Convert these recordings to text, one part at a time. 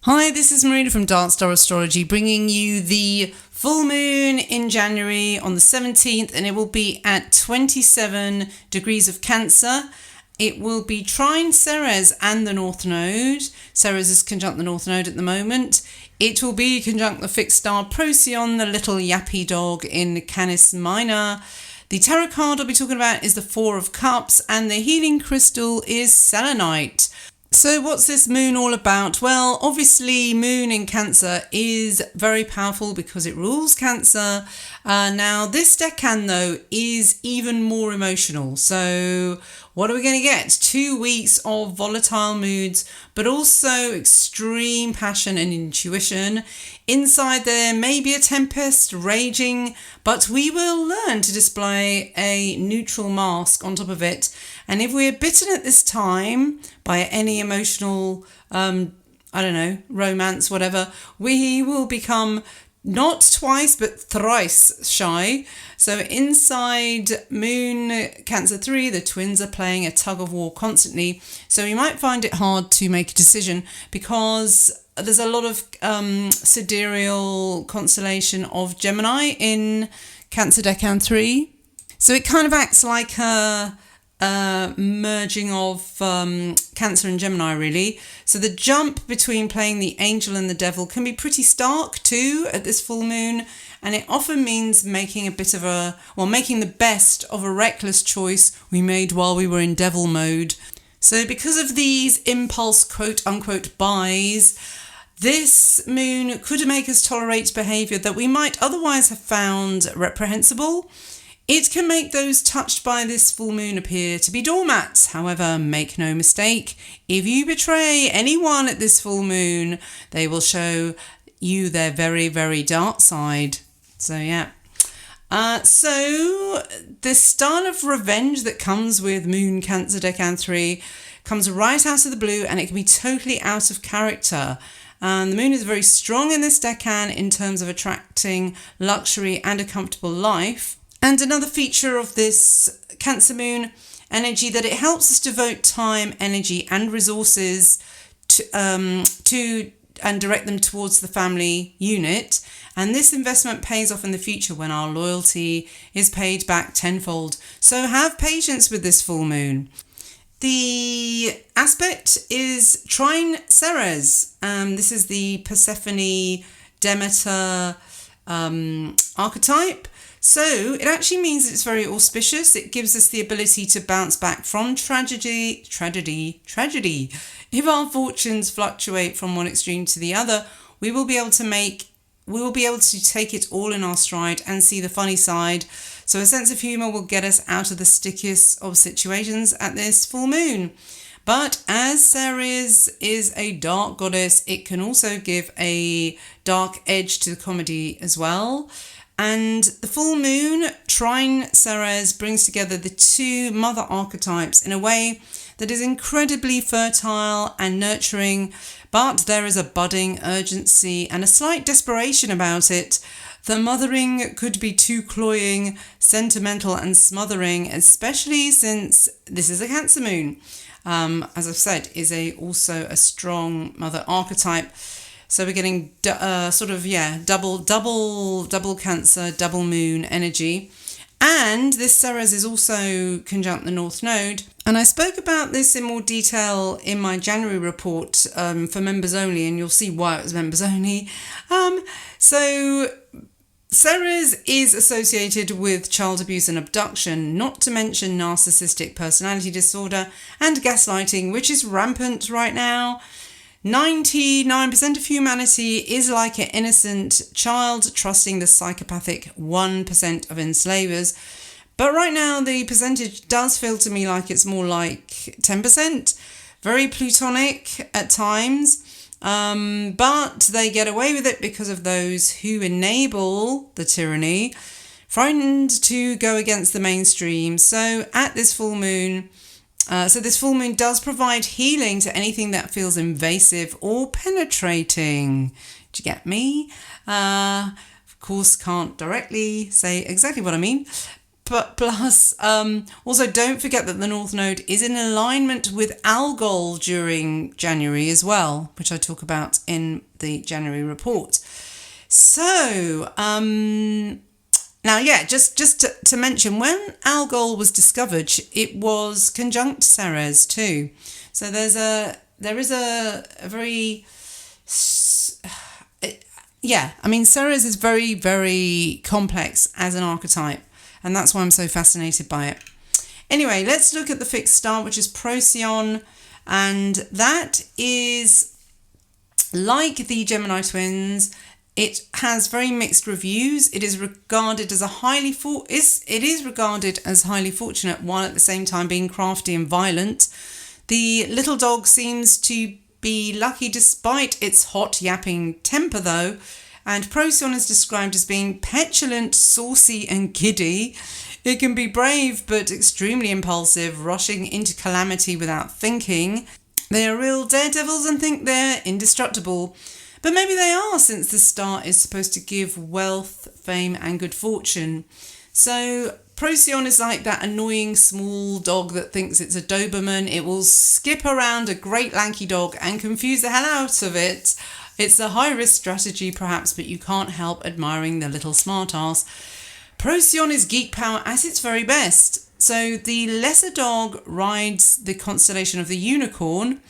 Hi, this is Marina from Darkstar Astrology, bringing you the full moon in January on the 17th, and it will be at 27 degrees of Cancer. It will be trine Ceres and the North Node. Ceres is conjunct the North Node at the moment. It will be conjunct the fixed star Procyon, the little yappy dog in Canis Minor. The tarot card I'll be talking about is the Four of Cups, and the healing crystal is selenite. So what's this moon all about? Well, obviously moon in Cancer is very powerful because it rules Cancer. Now this decan though is even more emotional. So what are we going to get? 2 weeks of volatile moods, but also extreme passion and intuition. Inside there may be a tempest raging, but we will learn to display a neutral mask on top of it. And if we're bitten at this time by any emotional, romance, whatever, we will become not twice, but thrice shy. So inside Moon Cancer 3, the twins are playing a tug of war constantly. So you might find it hard to make a decision because there's a lot of sidereal constellation of Gemini in Cancer Decan 3. So it kind of acts like a merging of Cancer and Gemini, really. So the jump between playing the angel and the devil can be pretty stark too at this full moon, and it often means making the best of a reckless choice we made while we were in devil mode. So because of these impulse quote unquote buys, this moon could make us tolerate behaviour that we might otherwise have found reprehensible. It can make those touched by this full moon appear to be doormats. However, make no mistake, if you betray anyone at this full moon, they will show you their very, very dark side. So yeah. So this style of revenge that comes with Moon Cancer Decan 3 comes right out of the blue, and it can be totally out of character. And the moon is very strong in this decan in terms of attracting luxury and a comfortable life. And another feature of this Cancer moon energy that it helps us devote time, energy and resources to and direct them towards the family unit. And this investment pays off in the future when our loyalty is paid back tenfold. So have patience with this full moon. The aspect is trine Ceres. This is the Persephone Demeter archetype. So it actually means it's very auspicious. It gives us the ability to bounce back from tragedy. If our fortunes fluctuate from one extreme to the other, we will be able to take it all in our stride and see the funny side. So a sense of humour will get us out of the stickiest of situations at this full moon. But as Ceres is a dark goddess, it can also give a dark edge to the comedy as well. And the full moon, trine Ceres, brings together the two mother archetypes in a way that is incredibly fertile and nurturing, but there is a budding urgency and a slight desperation about it. The mothering could be too cloying, sentimental and smothering, especially since this is a Cancer moon. As I've said, is also a strong mother archetype. So we're getting double Cancer, double moon energy. And this Ceres is also conjunct the North Node. And I spoke about this in more detail in my January report for members only, and you'll see why it was members only. So Ceres is associated with child abuse and abduction, not to mention narcissistic personality disorder and gaslighting, which is rampant right now. 99% of humanity is like an innocent child trusting the psychopathic 1% of enslavers. But right now the percentage does feel to me like it's more like 10%. Very plutonic at times. But they get away with it because of those who enable the tyranny, frightened to go against the mainstream. So at this full moon, this full moon does provide healing to anything that feels invasive or penetrating. Do you get me? Of course, can't directly say exactly what I mean. But plus, also don't forget that the North Node is in alignment with Algol during January as well, which I talk about in the January report. So, now, yeah, just to mention, when Algol was discovered, it was conjunct Ceres too. So there is a very... Yeah, I mean, Ceres is very, very complex as an archetype, and that's why I'm so fascinated by it. Anyway, let's look at the fixed star, which is Procyon, and that is like the Gemini twins. It has very mixed reviews. It is regarded as highly fortunate, while at the same time being crafty and violent. The little dog seems to be lucky despite its hot yapping temper though, and Procyon is described as being petulant, saucy and giddy. It can be brave but extremely impulsive, rushing into calamity without thinking. They are real daredevils and think they're indestructible, but maybe they are, since the star is supposed to give wealth, fame and good fortune. So Procyon is like that annoying small dog that thinks it's a Doberman. It will skip around a great lanky dog and confuse the hell out of it. It's a high-risk strategy perhaps, but you can't help admiring the little smart-ass. Procyon is geek power at its very best. So the lesser dog rides the constellation of the Unicorn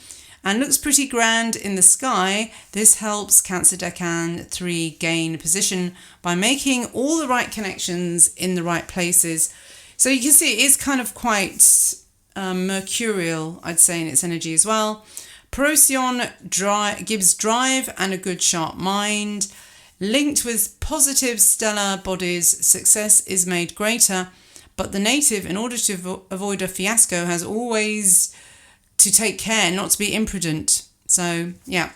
and looks pretty grand in the sky. This helps Cancer Decan 3 gain position by making all the right connections in the right places. So you can see it is kind of quite mercurial, I'd say, in its energy as well. Procyon gives drive and a good sharp mind. Linked with positive stellar bodies, success is made greater, but the native, in order to avoid a fiasco, has always to take care not to be imprudent. So, yeah.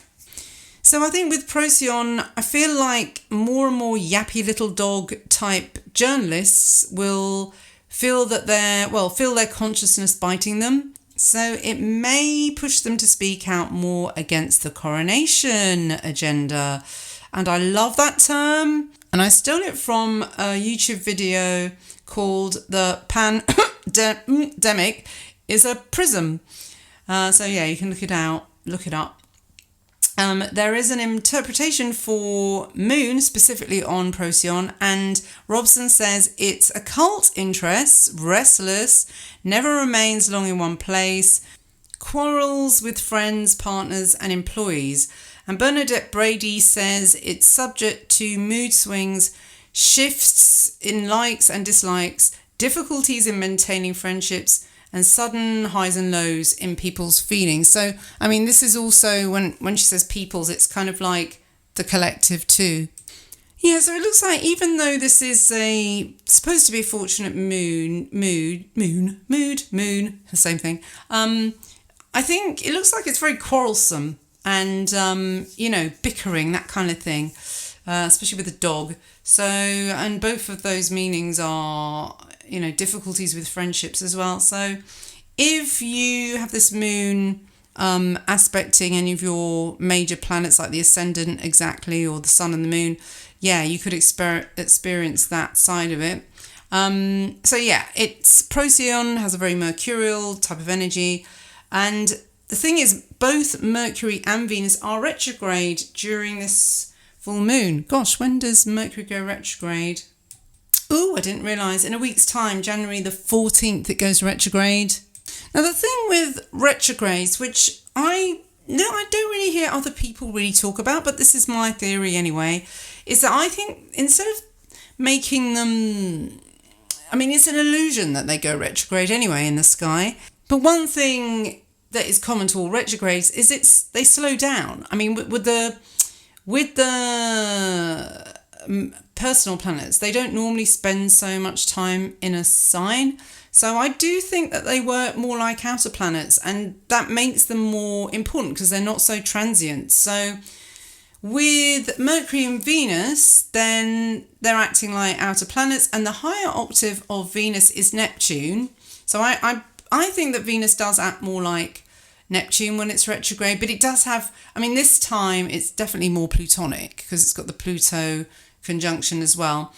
So I think with Procyon, I feel like more and more yappy little dog type journalists will feel their consciousness biting them. So it may push them to speak out more against the coronation agenda. And I love that term. And I stole it from a YouTube video called The Pandemic is a Prism. So yeah, you can look it up. There is an interpretation for Moon, specifically on Procyon, and Robson says it's occult interests, restless, never remains long in one place, quarrels with friends, partners and employees. And Bernadette Brady says it's subject to mood swings, shifts in likes and dislikes, difficulties in maintaining friendships, and sudden highs and lows in people's feelings. So, I mean, this is also, when she says people's, it's kind of like the collective too. Yeah, so it looks like even though this is supposed to be a fortunate mood, the same thing, I think it looks like it's very quarrelsome and, bickering, that kind of thing, especially with the dog. So, and both of those meanings are, difficulties with friendships as well. So if you have this moon aspecting any of your major planets like the ascendant exactly, or the sun and the moon, yeah, you could experience that side of it. So yeah, Procyon has a very mercurial type of energy. And the thing is, both Mercury and Venus are retrograde during this full moon. Gosh, when does Mercury go retrograde? Oh, I didn't realise. In a week's time, January the 14th, it goes retrograde. Now, the thing with retrogrades, which I don't really hear other people really talk about, but this is my theory anyway, is that I think instead of making them... I mean, it's an illusion that they go retrograde anyway in the sky. But one thing that is common to all retrogrades is they slow down. I mean, with the personal planets, they don't normally spend so much time in a sign. So I do think that they work more like outer planets, and that makes them more important because they're not so transient. So with Mercury and Venus, then they're acting like outer planets, and the higher octave of Venus is Neptune. So I think that Venus does act more like Neptune when it's retrograde, but it does have, I mean, this time it's definitely more Plutonic because it's got the Pluto conjunction as well.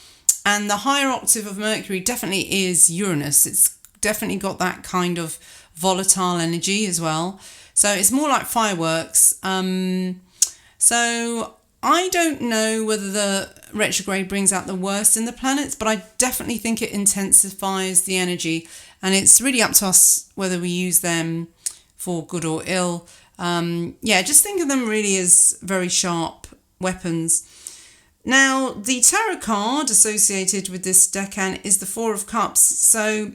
And the higher octave of Mercury definitely is Uranus. It's definitely got that kind of volatile energy as well. So it's more like fireworks. So I don't know whether the retrograde brings out the worst in the planets, but I definitely think it intensifies the energy. And it's really up to us whether we use them for good or ill. Just think of them really as very sharp weapons. Now, the tarot card associated with this decan is the Four of Cups. So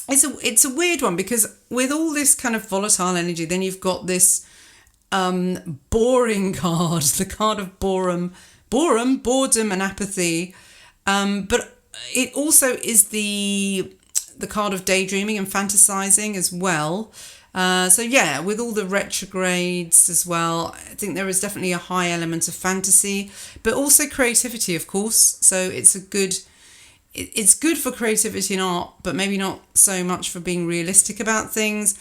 it's a weird one, because with all this kind of volatile energy, then you've got this boring card, the card of boredom and apathy. But it also is the card of daydreaming and fantasizing as well. With all the retrogrades as well, I think there is definitely a high element of fantasy, but also creativity, of course. So it's good for creativity and art, but maybe not so much for being realistic about things.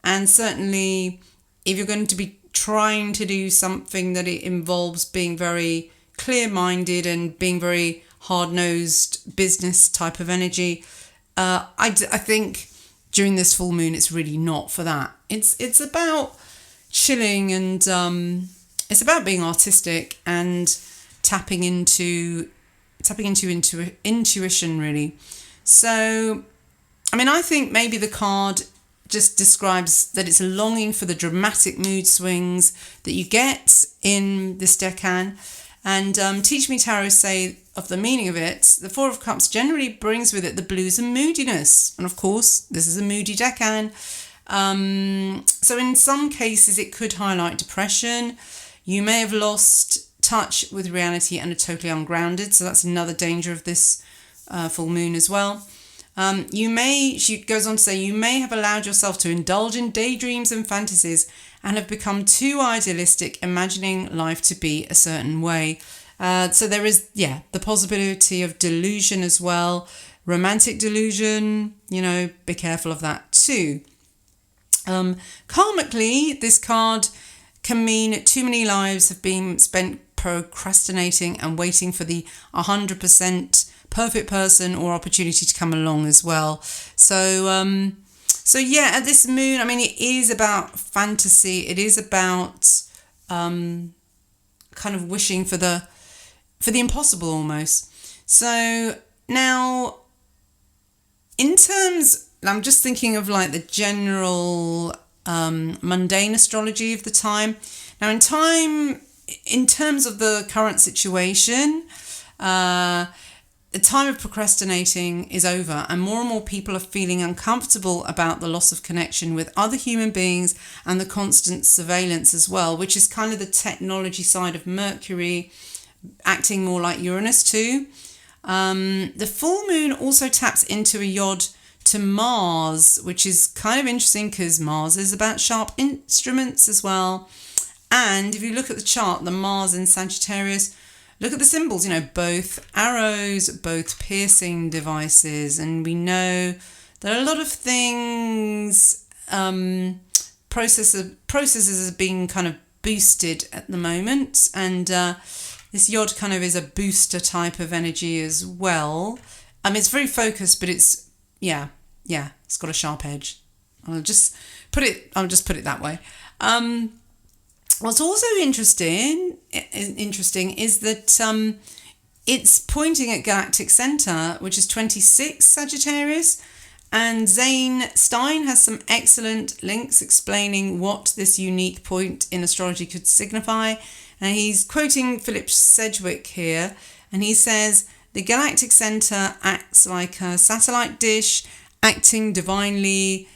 And certainly, if you're going to be trying to do something that it involves being very clear-minded and being very hard-nosed business type of energy, I think during this full moon it's really not for that. It's about chilling, and it's about being artistic and tapping into intuition, really. So, I mean, I think maybe the card just describes that it's a longing for the dramatic mood swings that you get in this decan. And Teach Me Tarot say of the meaning of it, the Four of Cups generally brings with it the blues and moodiness. And of course, this is a moody decan. So in some cases, it could highlight depression. You may have lost touch with reality and are totally ungrounded. So that's another danger of this full moon as well. She goes on to say, you may have allowed yourself to indulge in daydreams and fantasies and have become too idealistic, imagining life to be a certain way. So there is, the possibility of delusion as well. Romantic delusion, be careful of that too. Karmically, this card can mean too many lives have been spent procrastinating and waiting for the 100% perfect person or opportunity to come along as well. So at this moon, I mean, it is about fantasy. It is about kind of wishing for the impossible almost. So now, in terms, I'm just thinking of like the general mundane astrology of the time. Now, in terms of the current situation, the time of procrastinating is over, and more people are feeling uncomfortable about the loss of connection with other human beings and the constant surveillance as well, which is kind of the technology side of Mercury, acting more like Uranus too. The full moon also taps into a yod to Mars, which is kind of interesting because Mars is about sharp instruments as well. And if you look at the chart, the Mars in Sagittarius, look at the symbols, both arrows, both piercing devices. And we know that a lot of things, processes are being kind of boosted at the moment. And this yod kind of is a booster type of energy as well. I mean, it's very focused, but it's, it's got a sharp edge. I'll just put it that way. What's also interesting is that it's pointing at galactic center, which is 26 Sagittarius, and Zane Stein has some excellent links explaining what this unique point in astrology could signify. And he's quoting Philip Sedgwick here, and he says, the galactic center acts like a satellite dish, directing divinely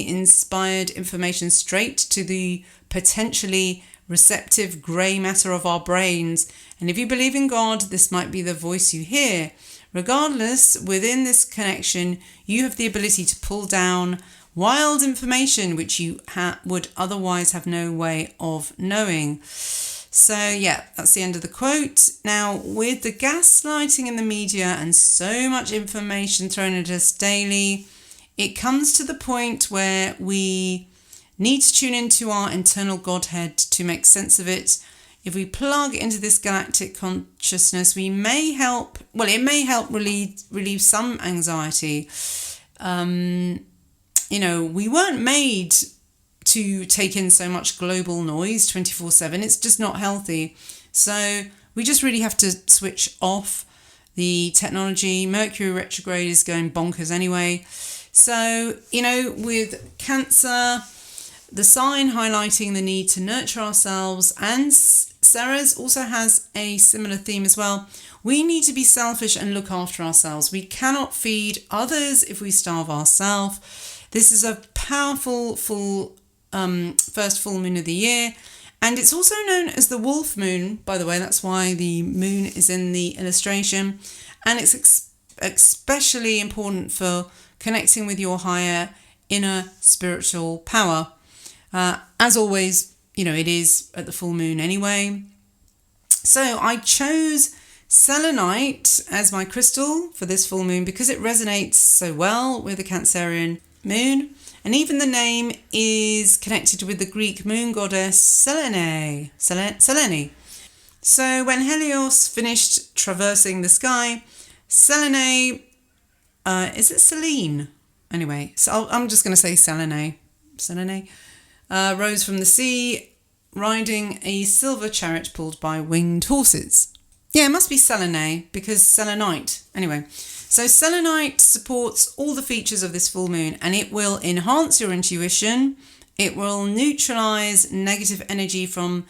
inspired information straight to the potentially receptive grey matter of our brains. And if you believe in God, this might be the voice you hear. Regardless, within this connection, you have the ability to pull down wild information which you would otherwise have no way of knowing. So that's the end of the quote. Now, with the gaslighting in the media and so much information thrown at us daily, it comes to the point where we need to tune into our internal Godhead to make sense of it. if we plug into this galactic consciousness, it may help relieve some anxiety. We weren't made to take in so much global noise 24/7. It's just not healthy. So we just really have to switch off the technology. Mercury retrograde is going bonkers anyway. So, with Cancer, the sign highlighting the need to nurture ourselves, and Ceres also has a similar theme as well. We need to be selfish and look after ourselves. We cannot feed others if we starve ourselves. This is a powerful first full moon of the year, and it's also known as the wolf moon, by the way. That's why the moon is in the illustration, and it's especially important for connecting with your higher inner spiritual power. As always, it is at the full moon anyway. So I chose selenite as my crystal for this full moon because it resonates so well with the Cancerian moon. And even the name is connected with the Greek moon goddess Selene. So when Helios finished traversing the sky, Selene, is it Selene? Anyway, so I'm just going to say Selene, rose from the sea, riding a silver chariot pulled by winged horses. Yeah, it must be Selene because selenite. Anyway, so selenite supports all the features of this full moon, and it will enhance your intuition. It will neutralize negative energy from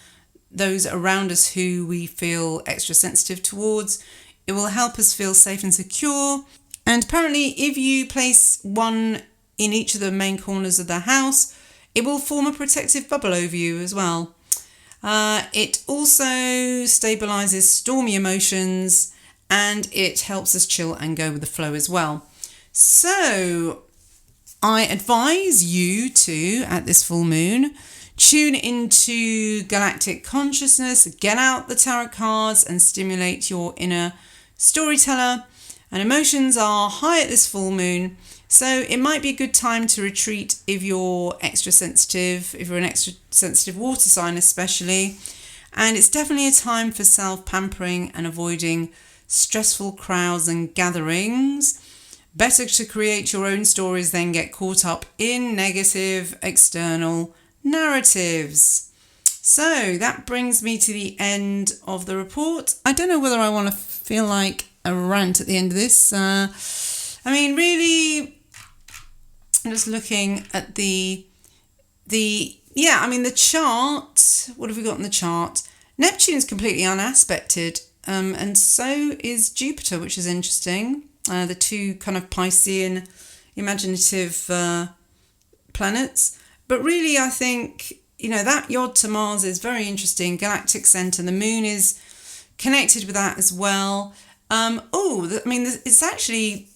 those around us who we feel extra sensitive towards. It will help us feel safe and secure. And apparently, if you place one in each of the main corners of the house, it will form a protective bubble over you as well. It also stabilizes stormy emotions, and it helps us chill and go with the flow as well. So I advise you to, at this full moon, tune into galactic consciousness, get out the tarot cards and stimulate your inner storyteller. And emotions are high at this full moon, so it might be a good time to retreat if you're extra sensitive, if you're an extra sensitive water sign especially. And it's definitely a time for self-pampering and avoiding stressful crowds and gatherings. Better to create your own stories than get caught up in negative external narratives. So that brings me to the end of the report. I don't know whether I want to feel like a rant at the end of this. Really, I'm just looking at the chart. What have we got in the chart? Neptune's completely unaspected, and so is Jupiter, which is interesting. The two kind of Piscean, imaginative planets. But really, I think, that Yod to Mars is very interesting. Galactic center, the moon is connected with that as well. It's actually,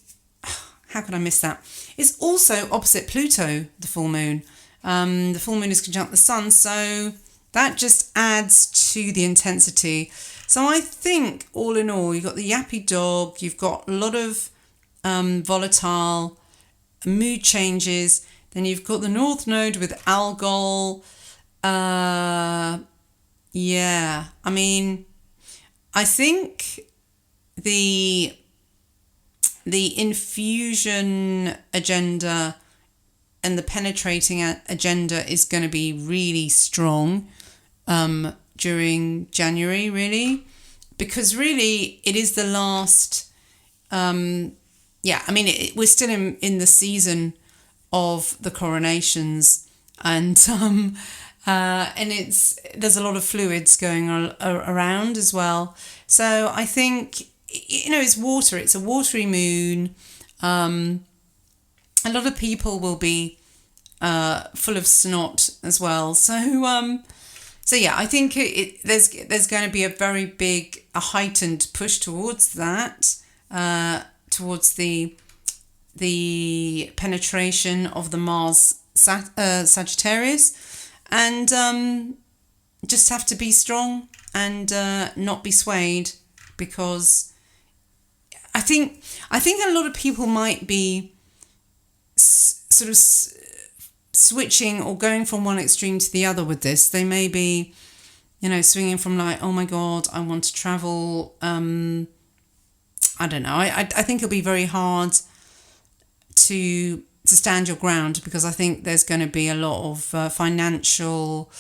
how could I miss that? It's also opposite Pluto, the full moon. The full moon is conjunct the sun, so that just adds to the intensity. So I think, all in all, you've got the yappy dog, you've got a lot of volatile mood changes, then you've got the North Node with Algol. I think the infusion agenda and the penetrating agenda is going to be really strong during January, really, because really it is the last. We're still in the season of the coronations, and there's a lot of fluids going around as well. So I think, it's water. It's a watery moon. A lot of people will be full of snot as well. So I think there's going to be a very big, a heightened push towards that, towards the penetration of the Mars Sagittarius, and just have to be strong and not be swayed, because I think a lot of people might be sort of switching or going from one extreme to the other with this. They may be, swinging from like, oh my God, I want to travel. I don't know. I think it'll be very hard to stand your ground, because I think there's going to be a lot of financial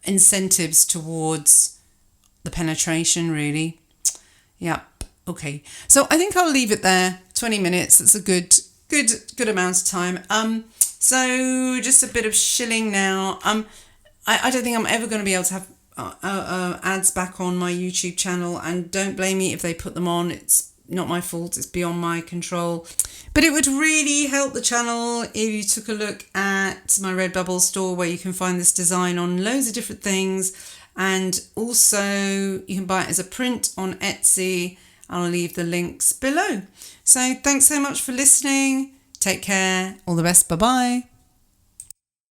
incentives towards the penetration, really. Yep. Okay. So I think I'll leave it there. 20 minutes. That's a good amount of time. So just a bit of shilling now. I don't think I'm ever going to be able to have ads back on my YouTube channel, and don't blame me if they put them on. It's not my fault. It's beyond my control. But it would really help the channel if you took a look at my Redbubble store, where you can find this design on loads of different things, and also you can buy it as a print on Etsy. I'll leave the links below. So thanks so much for listening. Take care. All the best. Bye-bye.